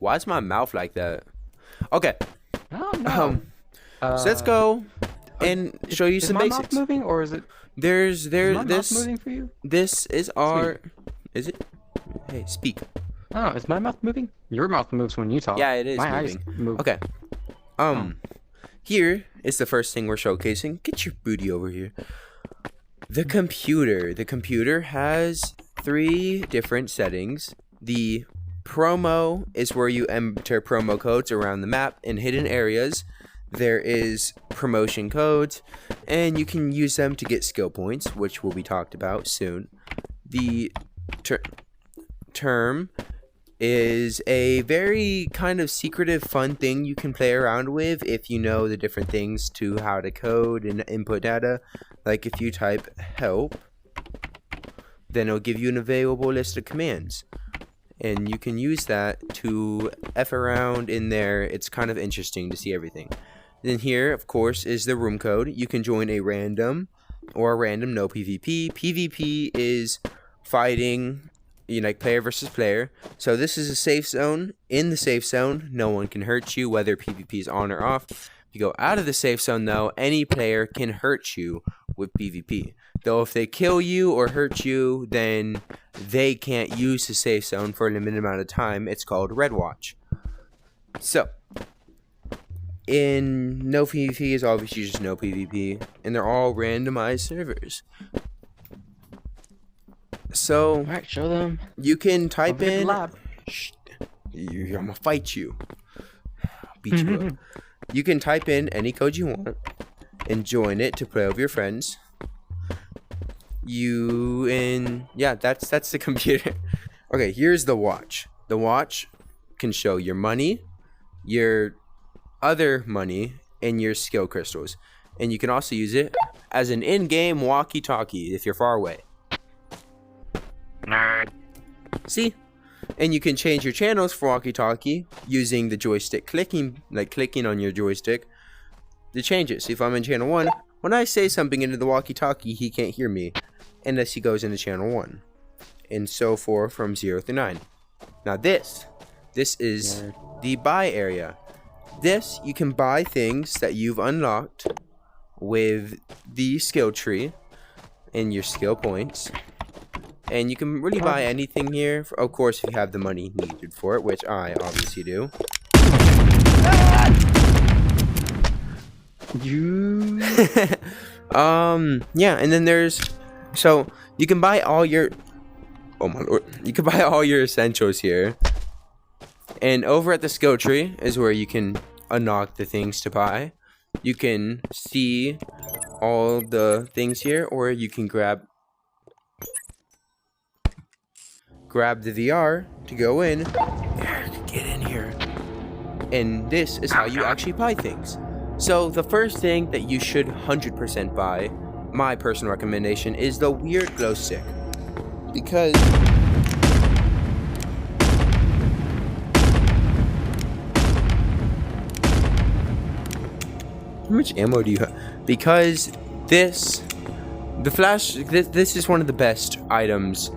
Why is my mouth like that? Okay. Oh no. So let's go and show you Is some my mouth basics. moving, or is There's my mouth this moving for you? this is our. Is it? Hey, speak. Oh, is my mouth moving? Your mouth moves when you talk. Yeah, it is my moving. Eyes move. Okay. Here is the first thing we're showcasing. Get your booty over here. The computer. The computer has 3 different settings. The promo is where you enter promo codes around the map in hidden areas. There is promotion codes, and you can use them to get skill points, which will be talked about soon. The term is a very kind of secretive, fun thing you can play around with if you know the different things to how to code and input data. Like if you type help, then it'll give you an available list of commands. And you can use that to F around in there. It's kind of interesting to see everything. Then here, of course, is the room code. You can join a random or a random no PvP. PvP is fighting, like player versus player. So this is a safe zone. In the safe zone, no one can hurt you, whether PvP is on or off. If you go out of the safe zone, though, any player can hurt you with PvP. Though if they kill you or hurt you, then they can't use the safe zone for a limited amount of time. It's called Red Watch. So, in no PvP is obviously just no PvP, and they're all randomized servers. So, Alright, show them. you can type Over at the in. lab. Shh, I'm gonna fight you. Beat you up. You can type in any code you want and join it to play with your friends. That's the computer. Okay, here's the watch. The watch can show your money, your other money, and your skill crystals. And you can also use it as an in-game walkie-talkie if you're far away. Nerd. See? And you can change your channels for walkie-talkie using the joystick, clicking on your joystick to change it. See, if I'm in channel 1, when I say something into the walkie-talkie, he can't hear me unless he goes into channel 1. And so forth from 0 through 9. Now this is the buy area. This, you can buy things that you've unlocked with the skill tree and your skill points. And you can really buy anything here, of course, if you have the money needed for it, which I obviously do. Yeah, and then so you can buy all your, oh my lord, you can buy all your essentials here. And over at the skill tree is where you can unlock the things to buy. You can see all the things here, or you can grab the VR to go in. Get in here. And this is how you actually buy things. So the first thing that you should 100% buy, my personal recommendation, is the weird glow stick. Because how much ammo do you have? Because this is one of the best items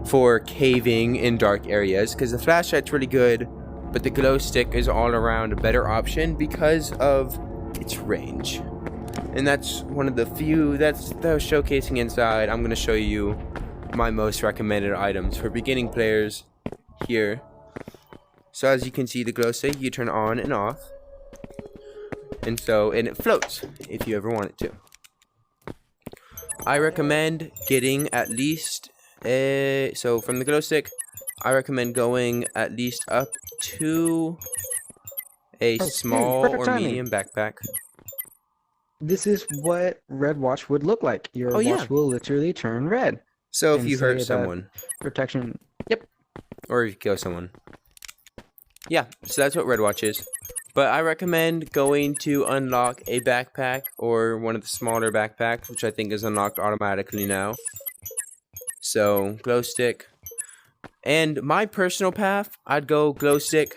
for caving in dark areas, because the flashlight's really good, but the glow stick is all around a better option because of its range. And that's one of the few that was showcasing inside. I'm going to show you my most recommended items for beginning players here. So as you can see, the glow stick you turn on and off, and it floats if you ever want it to. I recommend getting at least so from the glow stick, I recommend going at least up to a small or medium backpack. This is what Red Watch would look like. Your watch will literally turn red. So if you hurt someone, protection. Yep. Or if you kill someone. Yeah, so that's what Red Watch is. But I recommend going to unlock a backpack or one of the smaller backpacks, which I think is unlocked automatically now. So, glow stick. And my personal path, I'd go glow stick,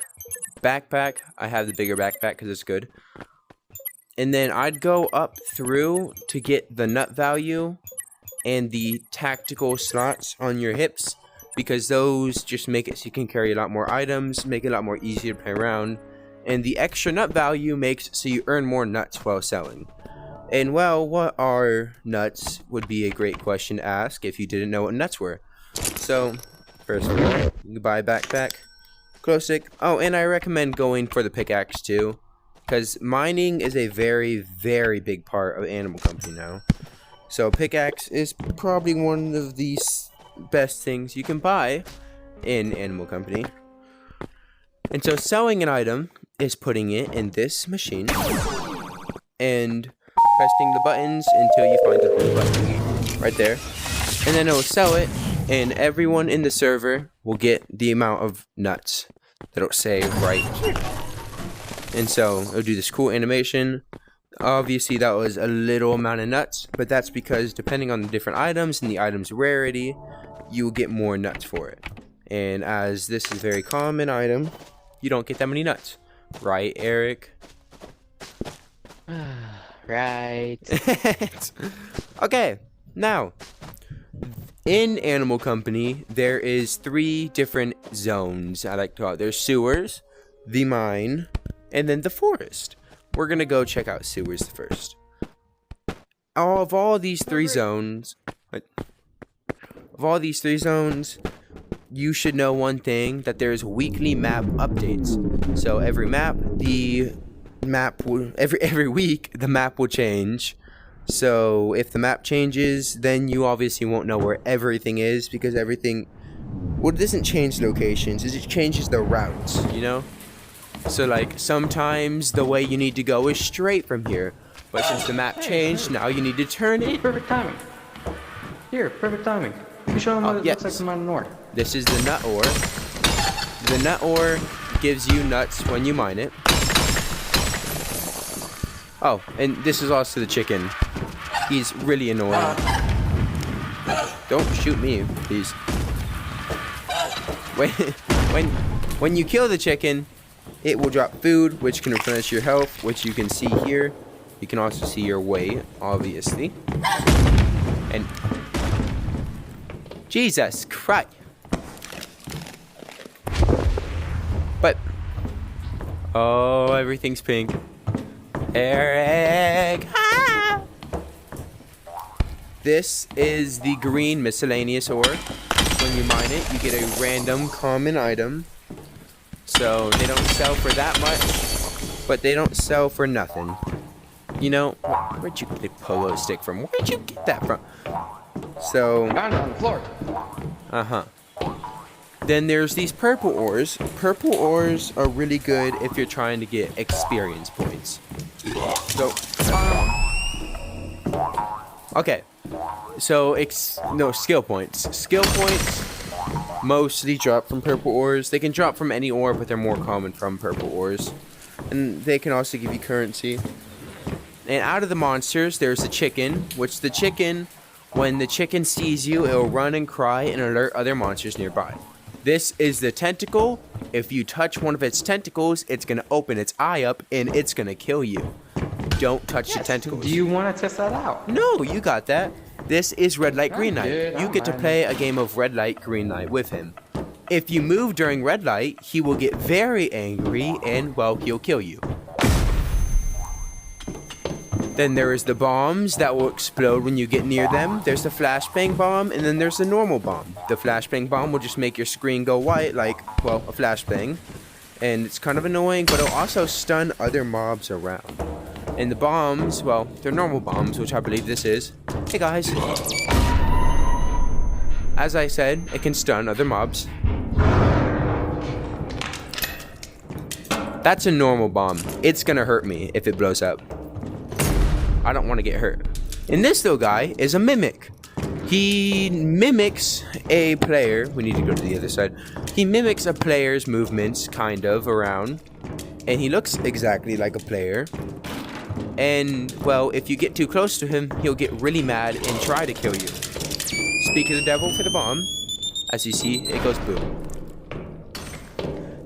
backpack. I have the bigger backpack because it's good. And then I'd go up through to get the nut value and the tactical slots on your hips. because those just make it so you can carry a lot more items, make it a lot more easier to play around. And the extra nut value makes so you earn more nuts while selling. And well, what are nuts would be a great question to ask if you didn't know what nuts were. So, first of all, you can buy a backpack, glow stick. Oh, and I recommend going for the pickaxe too, because mining is a very, very big part of Animal Company now. So pickaxe is probably one of the best things you can buy in Animal Company. And so selling an item is putting it in this machine and pressing the buttons until you find the blue button right there. And then it will sell it, and everyone in the server will get the amount of nuts that it'll say right here. And so it'll do this cool animation. Obviously that was a little amount of nuts, but that's because depending on the different items and the item's rarity, you will get more nuts for it. And as this is a very common item, you don't get that many nuts. Right, Eric? Right. Okay, now, in Animal Company, there is 3 different zones I like to call it. There's sewers, the mine, and then the forest. We're gonna go check out sewers first. Of all these three zones, you should know one thing, that there's weekly map updates. So every map, every week, the map will change. So if the map changes, then you obviously won't know where everything is, because everything, well, it doesn't change locations, it just changes the routes, you know? So like sometimes the way you need to go is straight from here, but since the map changed, now you need to turn it. Perfect timing. Here, perfect timing. You show them what it looks like from Mountain Ore. This is the nut ore. The nut ore gives you nuts when you mine it. Oh, and this is also the chicken. He's really annoying. Don't shoot me, please. When you kill the chicken, it will drop food, which can replenish your health, which you can see here. You can also see your weight, obviously. And Jesus Christ. But oh, everything's pink. Eric. Ah! This is the green miscellaneous ore. When you mine it, you get a random common item. So they don't sell for that much, but they don't sell for nothing. You know, where'd you get a polo stick from? Where'd you get that from? So, Found it on the floor. Then there's these purple ores. Purple ores are really good if you're trying to get experience points. So, okay. So, skill points. Skill points mostly drop from purple ores. They can drop from any ore, but they're more common from purple ores. And they can also give you currency. And out of the monsters, there's the chicken, which the chicken, when the chicken sees you, it'll run and cry and alert other monsters nearby. This is the tentacle. If you touch one of its tentacles, it's going to open its eye up and it's going to kill you. Don't touch the tentacles. Do you want to test that out? No, you got that. This is Red Light, Green Light. You get to play a game of Red Light, Green Light with him. If you move during Red Light, he will get very angry and, well, he'll kill you. Then there is the bombs that will explode when you get near them. There's the flashbang bomb, and then there's the normal bomb. The flashbang bomb will just make your screen go white like, well, a flashbang. And it's kind of annoying, but it'll also stun other mobs around. And the bombs, well, they're normal bombs, which I believe this is. Hey guys. As I said, it can stun other mobs. That's a normal bomb. It's gonna hurt me if it blows up. I don't want to get hurt. And this little guy is a mimic. He mimics a player. We need to go to the other side. He mimics a player's movements, kind of, around. And he looks exactly like a player. And, well, if you get too close to him, he'll get really mad and try to kill you. Speak of the devil for the bomb. As you see, it goes boom.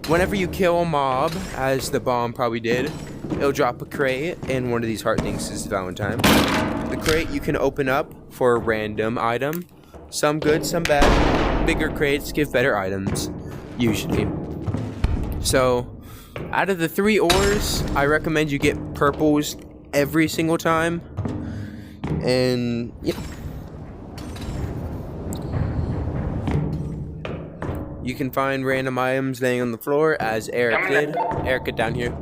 Whenever you kill a mob, as the bomb probably did, it'll drop a crate, and one of these heart things is Valentine. The crate you can open up for a random item. Some good, some bad. bigger crates give better items, usually. So, out of the 3 ores, I recommend you get purples every single time. And, yeah. You can find random items laying on the floor, as Eric did. Eric, get down here.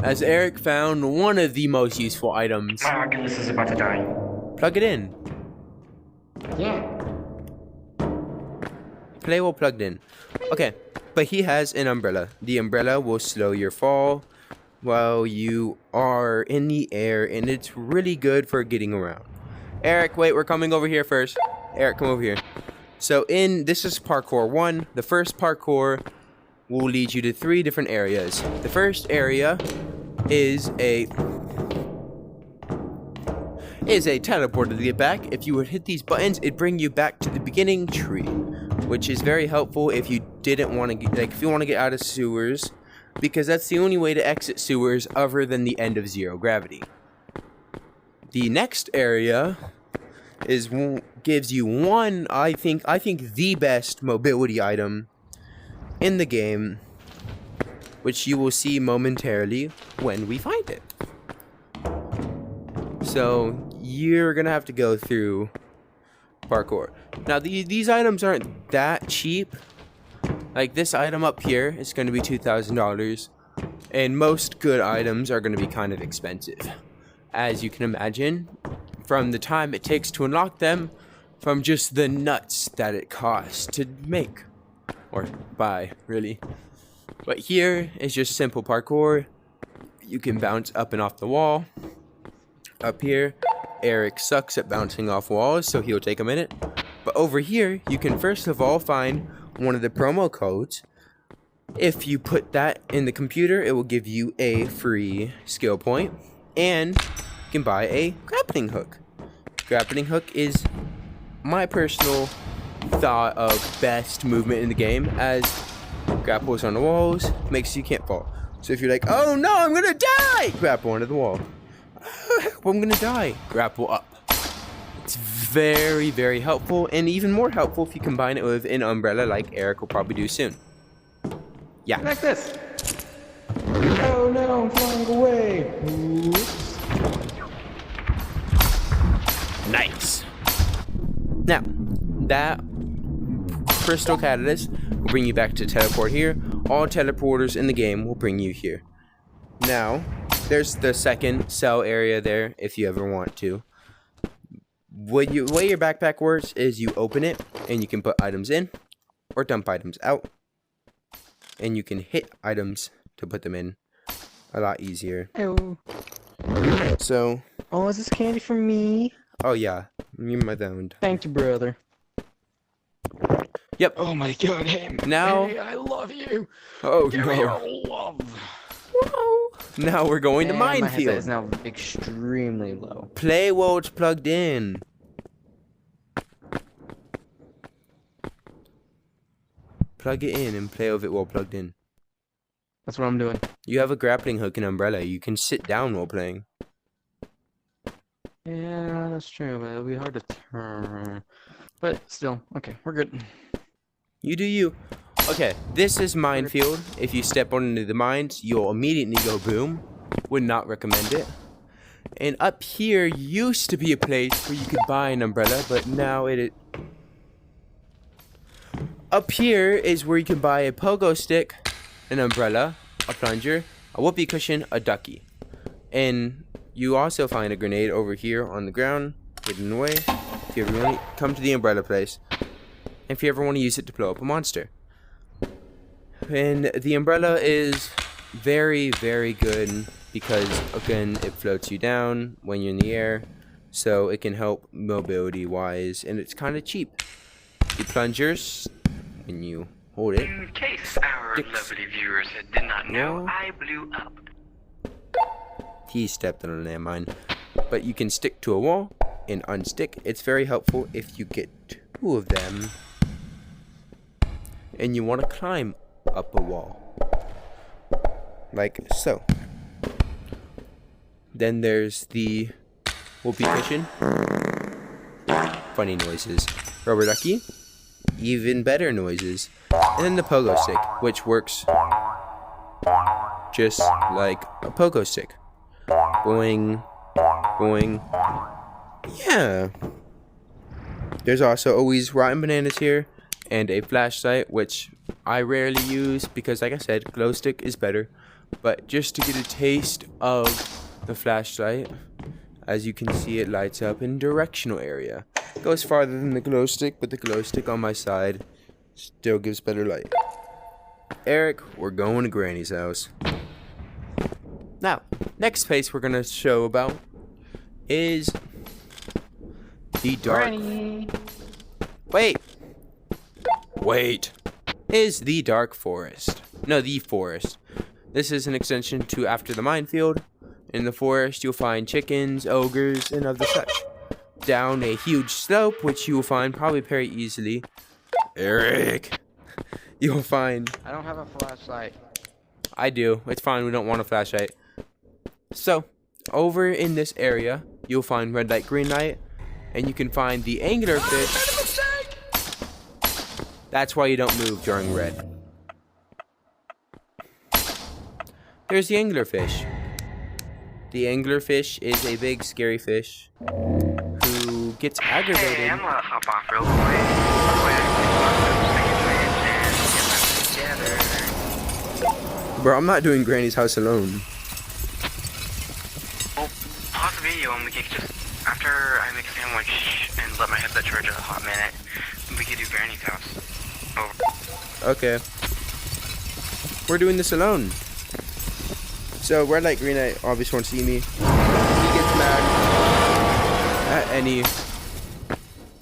As Eric found one of the most useful items. My Oculus is about to die. Plug it in. Yeah. Play while plugged in. Okay, but he has an umbrella. The umbrella will slow your fall while you are in the air, and it's really good for getting around. Eric, wait, we're coming over here first. Eric, come over here. So this is parkour 1. The first parkour will lead you to 3 different areas. The first area is a teleporter to get back. If you would hit these buttons, it'd bring you back to the beginning tree, which is very helpful if you didn't want to get, if you want to get out of sewers, because that's the only way to exit sewers other than the end of zero gravity. The next area gives you one, I think the best mobility item in the game, which you will see momentarily when we find it. So you're gonna have to go through parkour. Now these items aren't that cheap. Like this item up here is going to be $2,000, and most good items are going to be kind of expensive, as you can imagine, from the time it takes to unlock them, from just the nuts that it costs to make or buy, really. But here is just simple parkour. You can bounce up and off the wall. Up here, Eric sucks at bouncing off walls, so he'll take a minute. But over here, you can first of all find one of the promo codes. If you put that in the computer, it will give you a free skill point, and you can buy a grappling hook. Grappling hook is my personal thought of best movement in the game, as grapples on the walls makes you can't fall. So if you're like, oh no, I'm gonna die, grapple onto the wall. I'm gonna die, grapple up. It's very, very helpful, and even more helpful if you combine it with an umbrella like Eric will probably do soon. Yeah. Like this. Oh no, I'm flying away. Oops. Nice. Now, that crystal catalyst will bring you back to teleport here. All teleporters in the game will bring you here. Now, there's the second cell area there if you ever want to. The way your backpack works is you open it and you can put items in or dump items out. And you can hit items to put them in a lot easier. Oh. So. Oh, is this candy for me? Oh yeah, you're my owned. Thank you, brother. Yep. Oh my god, hey, now. Hey, I love you. Oh Give no. me your love. Whoa. Now we're going to My headset minefield. is now extremely low. Play while it's plugged in. Plug it in and play with it while plugged in. That's what I'm doing. You have a grappling hook and umbrella. You can sit down while playing. Yeah, that's true, but it'll be hard to turn. But still, okay, we're good. You do you. Okay, this is minefield. If you step onto the mines, you'll immediately go boom. Would not recommend it. And up here used to be a place where you could buy an umbrella, but now Up here is where you can buy a pogo stick, an umbrella, a plunger, a whoopee cushion, a ducky. And you also find a grenade over here on the ground, hidden away, if you ever want to come to the umbrella place. If you ever want to use it to blow up a monster. And the umbrella is very, very good because, again, it floats you down when you're in the air. So it can help mobility-wise, and it's kind of cheap. The plungers, when you hold it. In case our lovely viewers did not know, I blew up. He stepped on a landmine. But you can stick to a wall and unstick. It's very helpful if you get 2 of them and you want to climb up a wall. Like so. Then there's the whoopee cushion. Funny noises. Rubber ducky. even better noises. And then the pogo stick, which works just like a pogo stick. Boing, boing. Yeah. There's also always rotten bananas here, and a flashlight, which I rarely use because, like I said, glow stick is better. But just to get a taste of the flashlight, as you can see, it lights up in directional area. It goes farther than the glow stick, but the glow stick on my side still gives better light. Eric, we're going to Granny's house. Now, next place we're gonna show about is the dark. Granny. Wait. Is the dark forest? No, the forest. This is an extension to After the Minefield. In the forest, you'll find chickens, ogres, and other such. Down a huge slope, which you will find probably very easily. Eric, you'll find. I don't have a flashlight. I do. It's fine. We don't want a flashlight. So, over in this area, you'll find red light, green light, and you can find the anglerfish. That's why you don't move during red. There's the anglerfish. The anglerfish is a big, scary fish who gets aggravated. Hey, I'm gonna hop off real quick. Bro, I'm not doing Granny's house alone. Well, pause the video and we can just, after I make a sandwich and let my headset charge a hot minute, we can do Granny's house. Over. Okay. We're doing this alone. So, red light, green light, obviously won't see me. He gets mad at any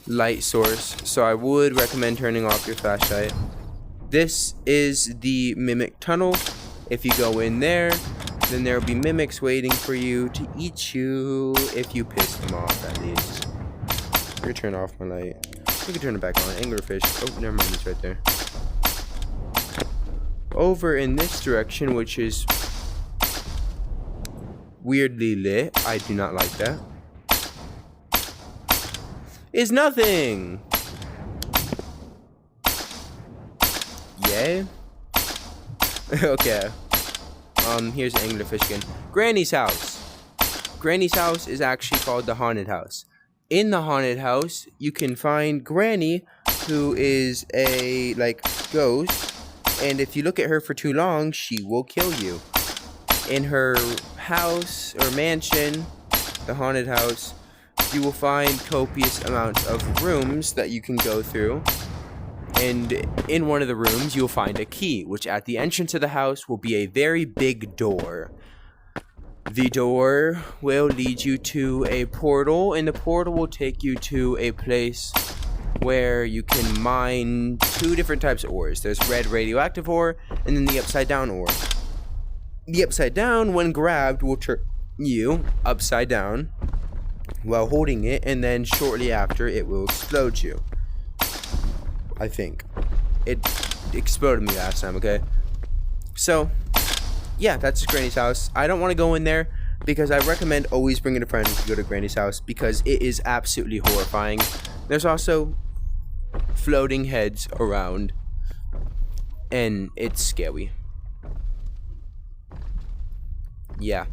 light source, so I would recommend turning off your flashlight. This is the mimic tunnel. If you go in there, then there will be mimics waiting for you to eat you if you piss them off, at least. I'm gonna turn off my light. We can turn it back on. Anglerfish. Oh, never mind, it's right there. Over in this direction, which is weirdly lit, I do not like that, is nothing. Yay. Okay. Here's anglerfish again. Granny's house. Granny's house is actually called the haunted house. In the haunted house, you can find Granny, who is a, ghost. And if you look at her for too long, she will kill you. In her house or mansion, the haunted house, you will find copious amounts of rooms that you can go through. And in one of the rooms, you'll find a key, which at the entrance of the house will be a very big door. The door will lead you to a portal, and the portal will take you to a place where you can mine two different types of ores. There's red radioactive ore, and then the upside down ore. The upside down, when grabbed, will turn you upside down while holding it, and then shortly after, it will explode you. I think. It exploded me last time, okay? So, yeah, that's Granny's house. I don't want to go in there because I recommend always bringing a friend to go to Granny's house because it is absolutely horrifying. There's also floating heads around, and it's scary. Yeah.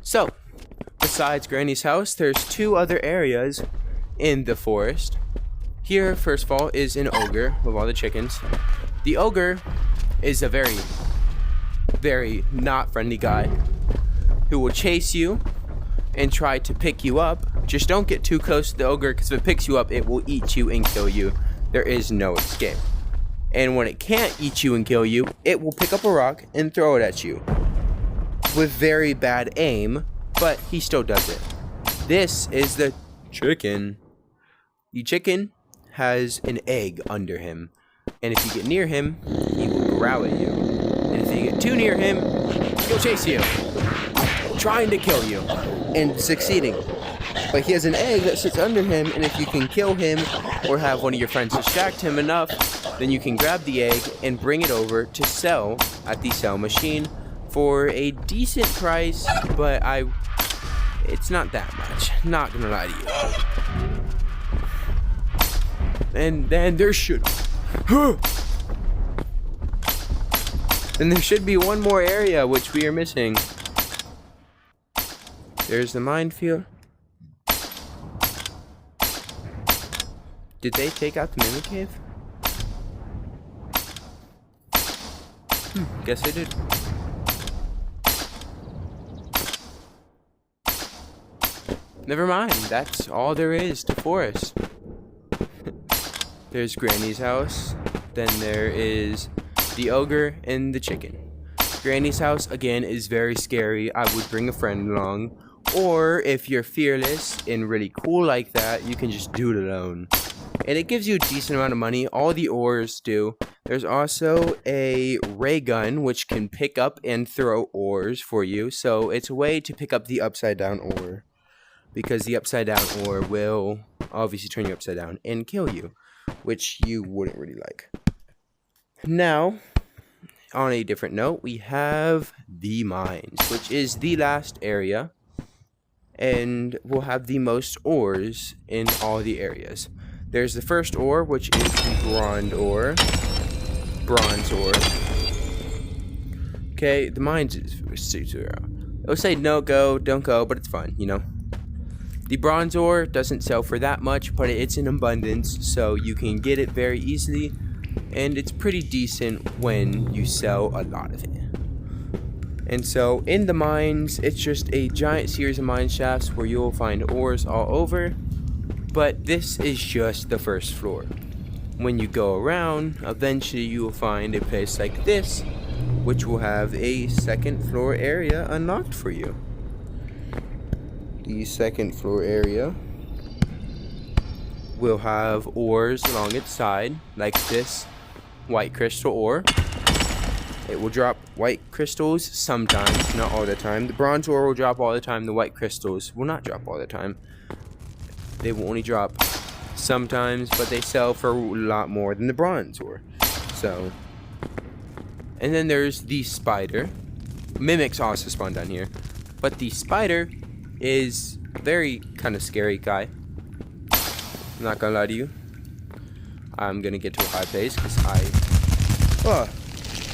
So, besides Granny's house, there's two other areas in the forest. Here, first of all, is an ogre with all the chickens. The ogre is a very, very not friendly guy who will chase you and try to pick you up. Just don't get too close to the ogre, because if it picks you up, it will eat you and kill you. There is no escape. And when it can't eat you and kill you, it will pick up a rock and throw it at you with very bad aim, but he still does it. This is the chicken. The chicken has an egg under him, and if you get near him, he will growl at you. And if you get too near him, he'll chase you, trying to kill you, and succeeding. But he has an egg that sits under him, and if you can kill him or have one of your friends distract him enough, then you can grab the egg and bring it over to sell at the sell machine for a decent price, but I It's not that much. Not gonna lie to you. And then there should... And there should be one more area which we are missing. There's the minefield. Did they take out the mimic cave? Guess they did. Never mind, that's all there is to forest. There's Granny's house. Then there is the ogre and the chicken. Granny's house, again, is very scary. I would bring a friend along. Or, if you're fearless and really cool like that, you can just do it alone. And it gives you a decent amount of money. All the ores do. There's also a ray gun, which can pick up and throw ores for you. So, it's a way to pick up the upside down ore. Because the upside down ore will obviously turn you upside down and kill you. Which you wouldn't really like. Now, on a different note, we have the mines, which is the last area. And we'll have the most ores in all the areas. There's the first ore, which is the bronze ore. Okay, the mines is 0. It'll say no go, don't go, but it's fine, you know. The bronze ore doesn't sell for that much, but it's in abundance, so you can get it very easily. And it's pretty decent when you sell a lot of it. And so in the mines, it's just a giant series of mine shafts where you'll find ores all over. But this is just the first floor. When you go around, eventually you will find a place like this, which will have a second floor area unlocked for you. The second floor area will have ores along its side, like this white crystal ore. It will drop white crystals sometimes, not all the time. The bronze ore will drop all the time. The white crystals will not drop all the time. They will only drop sometimes, but they sell for a lot more than the bronze ore. So, and then there's the spider. Mimics also spawn down here, but the spider is very kind of scary guy. I'm not gonna lie to you. I'm gonna get to a high pace because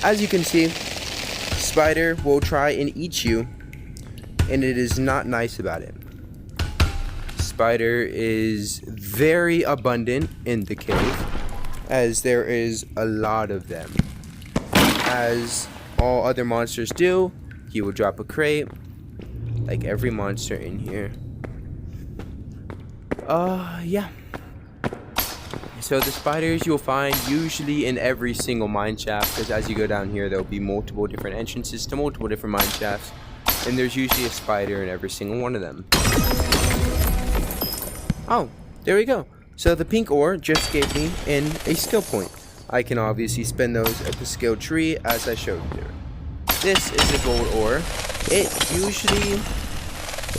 as you can see, spider will try and eat you, and it is not nice about it. Spider is very abundant in the cave, as there is a lot of them. As all other monsters do, he will drop a crate, like every monster in here. Yeah. So the spiders you'll find usually in every single mine shaft, because as you go down here, there'll be multiple different entrances to multiple different mine shafts, and there's usually a spider in every single one of them. Oh, there we go. So the pink ore just gave me a skill point. I can obviously spend those at the skill tree as I showed you. This is a gold ore.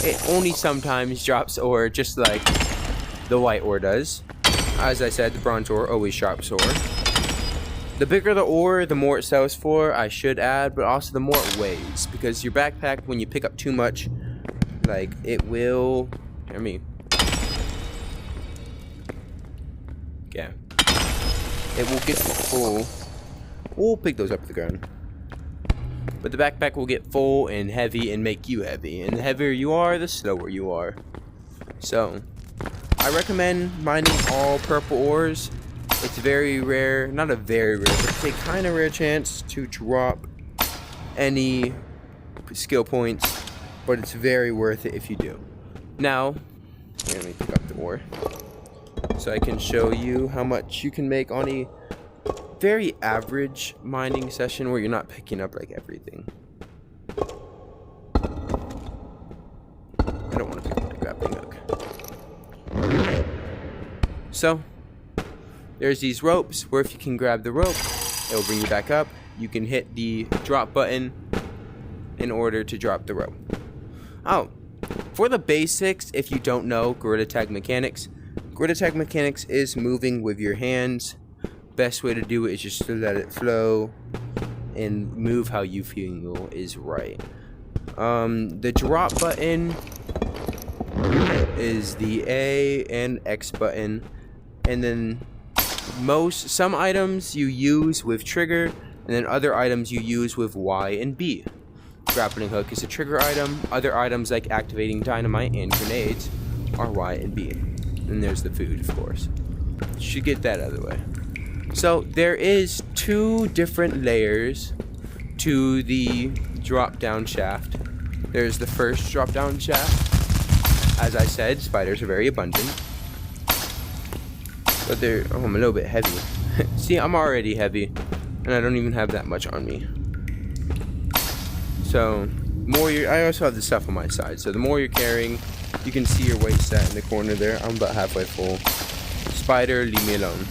It only sometimes drops ore, just like the white ore does. As I said, the bronze ore always drops ore. The bigger the ore, the more it sells for, I should add, but also the more it weighs. Because your backpack, when you pick up too much, like, it will... Yeah. It will get full. We'll pick those up to the ground. But the backpack will get full and heavy and make you heavy. And the heavier you are, the slower you are. So, I recommend mining all purple ores. It's very rare, not a very rare, but it's a kind of rare chance to drop any skill points. But it's very worth it if you do. Now, here, let me pick up the ore. So I can show you how much you can make on a very average mining session where you're not picking up like everything. I don't want to pick up my grappling hook. So, there's these ropes where if you can grab the rope, it will bring you back up. You can hit the drop button in order to drop the rope. Oh, for the basics, if you don't know Gorilla Tag mechanics, Gorilla Tag mechanics is moving with your hands. Best way to do it is just to let it flow and move how you feel is right. The drop button is the A and X button, and then some items you use with trigger, and then other items you use with Y and B. Grappling hook is a trigger item. Other items like activating dynamite and grenades are Y and B. And there's the food, of course. Should get that out of the way. So there is 2 different layers to the drop down shaft. There's the first drop down shaft. As I said, spiders are very abundant. But I'm a little bit heavy. See, I'm already heavy, and I don't even have that much on me. So, I also have the stuff on my side. So the more you're carrying, you can see your weight stat in the corner there. I'm about halfway full. Spider, leave me alone.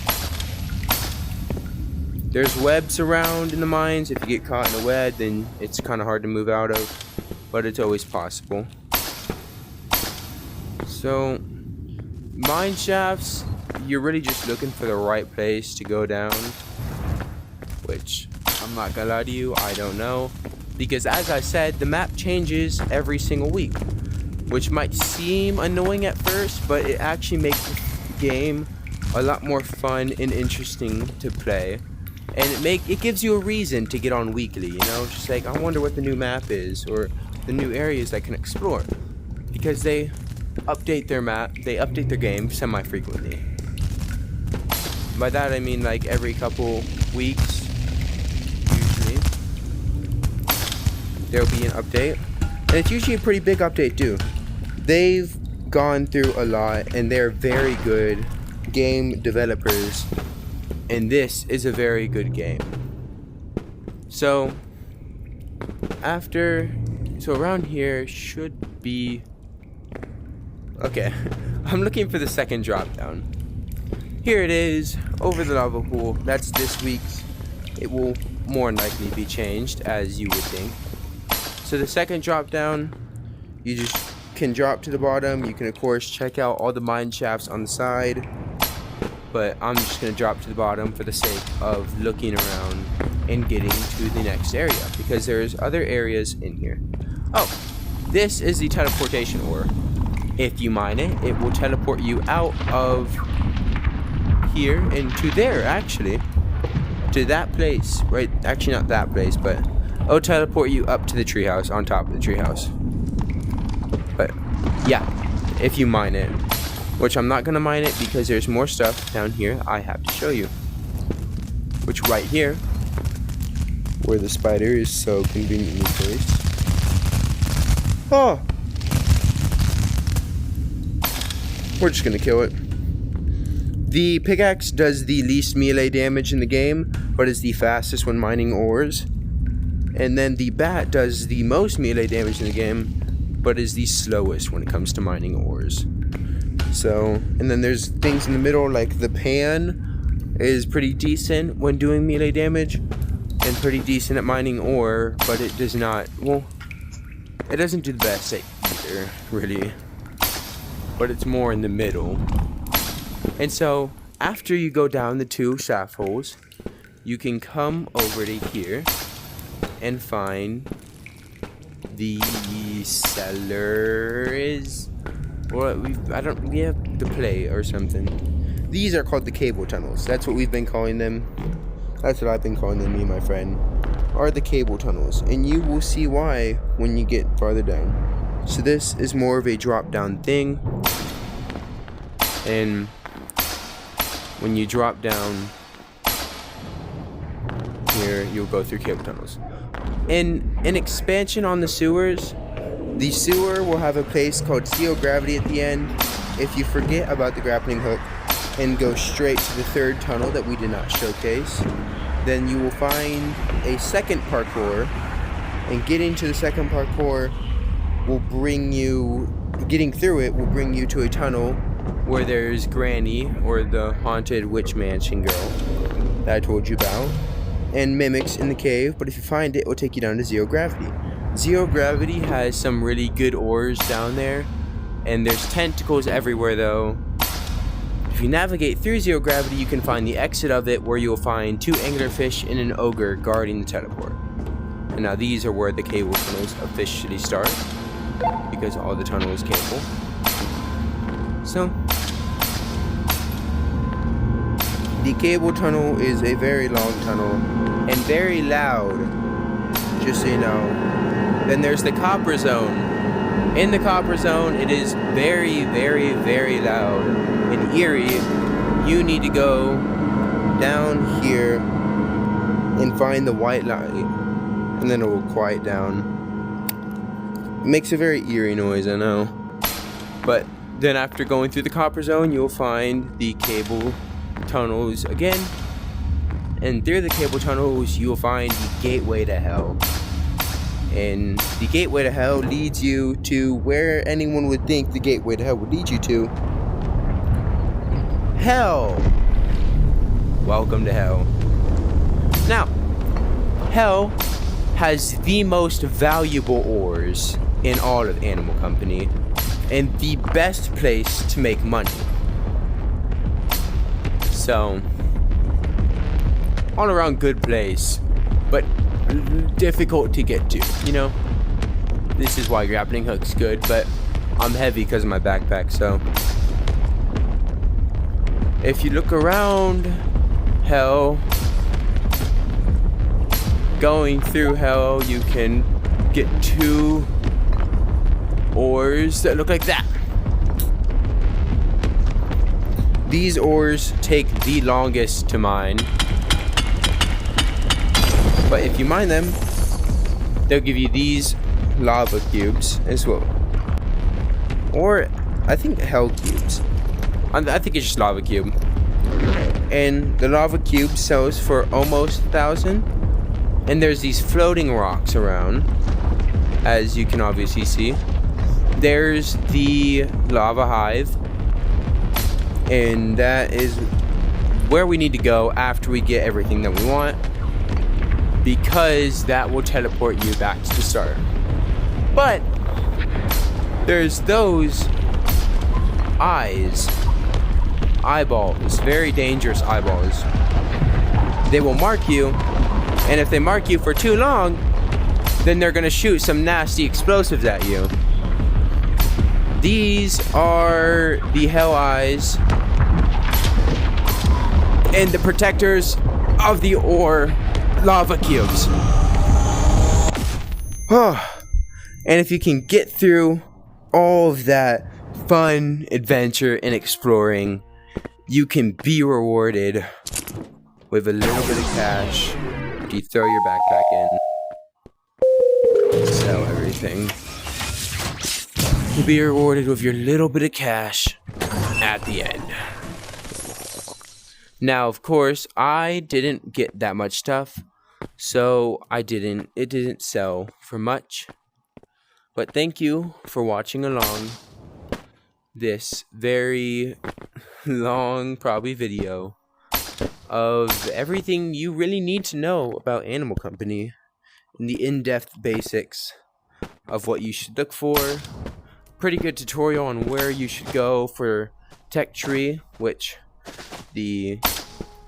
There's webs around in the mines. If you get caught in a web, then it's kind of hard to move out of, but it's always possible. So, mine shafts, you're really just looking for the right place to go down, which I'm not gonna lie to you, I don't know, because as I said, the map changes every single week, which might seem annoying at first, but it actually makes the game a lot more fun and interesting to play. And it gives you a reason to get on weekly, you know, just like, I wonder what the new map is, or the new areas I can explore, because they update their map, they update their game semi-frequently. By that I mean like every couple weeks, usually, there'll be an update, and it's usually a pretty big update too. They've gone through a lot, and they're very good game developers, and this is a very good game. So around here should be okay. I'm looking for the second drop down. Here it is, over the lava pool. That's this week's. It will more likely be changed, as you would think. So the second drop down, you just can drop to the bottom. You can of course check out all the mine shafts on the side, but I'm just going to drop to the bottom for the sake of looking around and getting to the next area, because there's other areas in here. Oh, this is the teleportation ore. If you mine it, it will teleport you out of here and to there, actually. To that place, right? Actually not that place, but it'll teleport you up to the treehouse, on top of the treehouse. But yeah, if you mine it. Which I'm not gonna mine it because there's more stuff down here I have to show you. Which right here, where the spider is so conveniently placed. Oh! We're just gonna kill it. The pickaxe does the least melee damage in the game, but is the fastest when mining ores. And then the bat does the most melee damage in the game, but is the slowest when it comes to mining ores. So, and then there's things in the middle, like the pan is pretty decent when doing melee damage, and pretty decent at mining ore, but it does not, well, it doesn't do the best either, really. But it's more in the middle. And so, after you go down the 2 shaft holes, you can come over to here and find the cellar is, well, we have the play or something. These are called the cable tunnels. That's what we've been calling them. That's what I've been calling them, me and my friend, are the cable tunnels. And you will see why when you get farther down. So this is more of a drop down thing. And when you drop down here, you'll go through cable tunnels. In an expansion on the sewers, the sewer will have a place called zero gravity at the end. If you forget about the grappling hook and go straight to the 3rd tunnel that we did not showcase, then you will find a second parkour, and getting to the second parkour will bring you, getting through it will bring you to a tunnel where there's Granny, or the haunted witch mansion girl that I told you about, and mimics in the cave, but if you find it, it will take you down to zero gravity. Zero gravity has some really good ores down there, and there's tentacles everywhere though. If you navigate through zero gravity, you can find the exit of it, where you'll find 2 anglerfish and an ogre guarding the teleport. And now these are where the cable tunnels officially start, because all the tunnel is cable. So, the cable tunnel is a very long tunnel and very loud, just so you know. Then there's the copper zone. In the copper zone, it is very, very, very loud and eerie. You need to go down here and find the white light, and then it will quiet down. It makes a very eerie noise, I know. But then after going through the copper zone, you'll find the cable tunnels again. And through the cable tunnels, you'll find the gateway to hell. And the gateway to hell leads you to where anyone would think the gateway to hell would lead you to. Hell! Welcome to hell. Now, hell has the most valuable ores in all of Animal Company, and the best place to make money. So, all around good place, but difficult to get to, you know? This is why grappling hook's good, but I'm heavy because of my backpack, so. If you look around hell, going through hell, you can get 2 ores that look like that. These ores take the longest to mine, but if you mine them, they'll give you these lava cubes as well, or I think hell cubes. I think it's just lava cube, and the lava cube sells for almost 1,000. And there's these floating rocks around, as you can obviously see. There's the lava hive, and that is where we need to go after we get everything that we want, because that will teleport you back to the start. But there's those eyeballs, very dangerous eyeballs. They will mark you, and if they mark you for too long, then they're gonna shoot some nasty explosives at you. These are the hell eyes and the protectors of the ore lava cubes. And if you can get through all of that fun adventure and exploring, you can be rewarded with a little bit of cash. You throw your backpack in, sell everything. You'll be rewarded with your little bit of cash at the end. Now, of course, I didn't get that much stuff, so it didn't sell for much. But thank you for watching along this very long, probably video of everything you really need to know about Animal Company and the in-depth basics of what you should look for. Pretty good tutorial on where you should go for tech tree, which the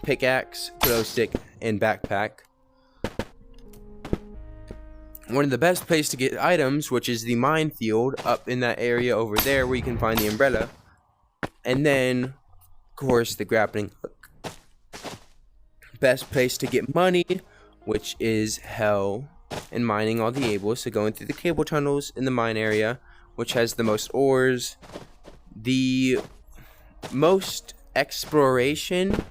pickaxe, glow stick, and backpack. One of the best places to get items, which is the minefield up in that area over there where you can find the umbrella. And then, of course, the grappling hook. Best place to get money, which is hell, and mining all the ables, so going through the cable tunnels in the mine area, which has the most ores. The most exploration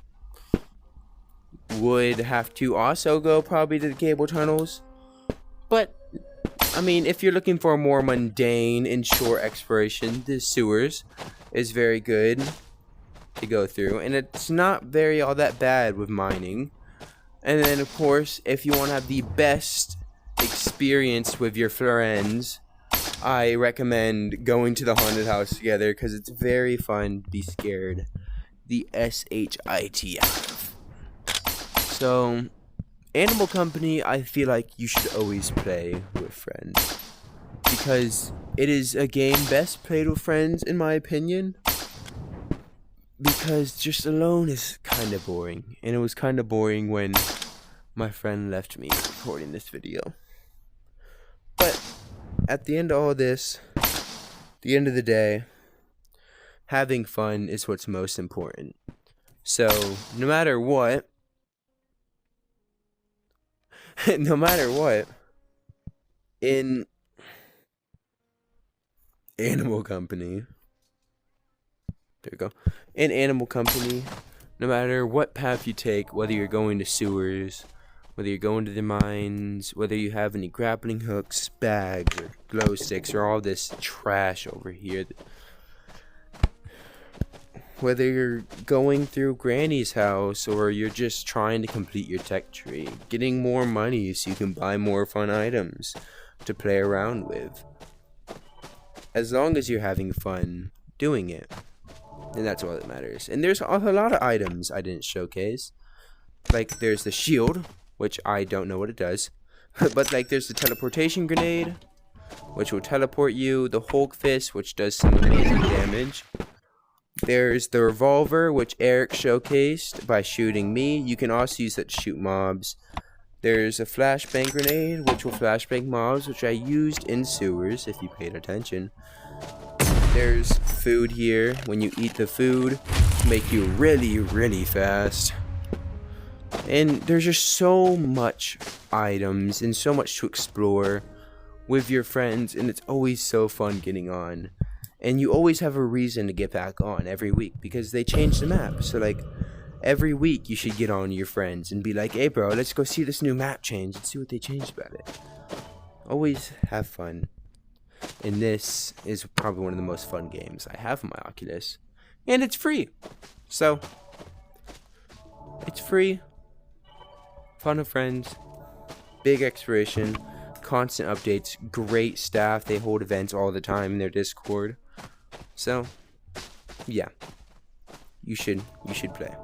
would have to also go probably to the cable tunnels, but I mean, if you're looking for a more mundane and short exploration, the sewers is very good to go through, and it's not very all that bad with mining. And then, of course, if you want to have the best experience with your friends, I recommend going to the haunted house together, because it's very fun to be scared the shit out of. So, Animal Company, I feel like you should always play with friends, because it is a game best played with friends, in my opinion. Because just alone is kind of boring, and it was kind of boring when my friend left me recording this video. But at the end of all this, the end of the day, having fun is what's most important. So, no matter what, no matter what, in Animal Company, there you go, in Animal Company, no matter what path you take, whether you're going to sewers, whether you're going to the mines, whether you have any grappling hooks, bags, or glow sticks, or all this trash over here, whether you're going through Granny's house or you're just trying to complete your tech tree, getting more money so you can buy more fun items to play around with. As long as you're having fun doing it, then that's all that matters. And there's a lot of items I didn't showcase. Like, there's the shield, which I don't know what it does. But, like, there's the teleportation grenade, which will teleport you. The Hulk fist, which does some amazing damage. There's the revolver, which Eric showcased by shooting me. You can also use that to shoot mobs. There's a flashbang grenade, which will flashbang mobs, which I used in sewers, if you paid attention. There's food here. When you eat the food, make you really, really fast. And there's just so much items and so much to explore with your friends, and it's always so fun getting on. And you always have a reason to get back on every week because they change the map. So, like, every week you should get on your friends and be like, hey, bro, let's go see this new map change and see what they changed about it. Always have fun. And this is probably one of the most fun games I have on my Oculus. And it's free. So, it's free. Fun with friends. Big exploration. Constant updates. Great staff. They hold events all the time in their Discord. So, yeah, you should play.